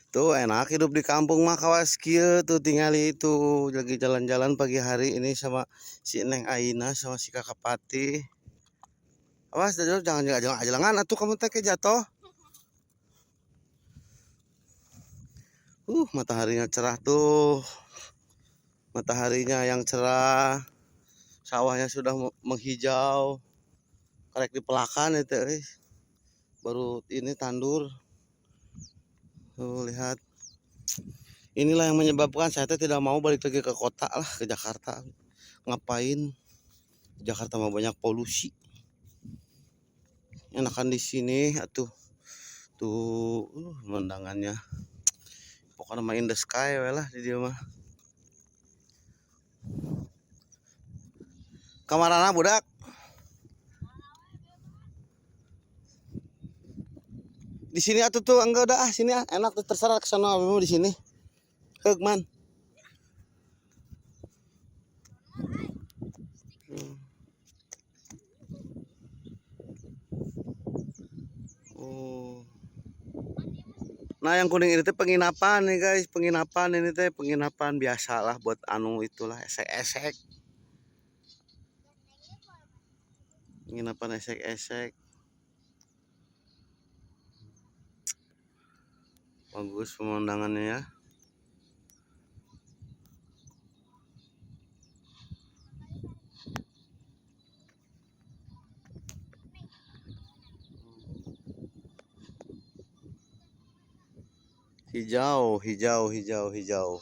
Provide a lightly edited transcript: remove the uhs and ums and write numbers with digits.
Tuh enak hidup di kampung mah kawas kieu tuh tinggal itu lagi jalan-jalan pagi hari ini sama si Neng Aina sama si Kakak Pati. Awas jangan jangan ajalangan atuh kamu teh ke jatuh. Mataharinya cerah tuh. Mataharinya yang cerah. Sawahnya sudah menghijau. Karek dipelakan itu baru ini tandur. Tuh lihat. Inilah yang menyebabkan saya tidak mau balik lagi ke kota lah, ke Jakarta. Ngapain? Jakarta mah banyak polusi. Enakan di sini atuh. Tuh pemandangannya. Pokoknya main the sky we lah di dia mah. Kamarana budak? Di sini atuh tuh enggak udah sini enak tuh terserah ke sana mau di sini. Heug man. Oh. Nah yang kuning ini teh penginapan nih guys, penginapan ini teh penginapan biasa lah buat anu itulah esek-esek. Penginapan esek-esek. Bagus pemandangannya ya. Hijau, hijau, hijau, hijau.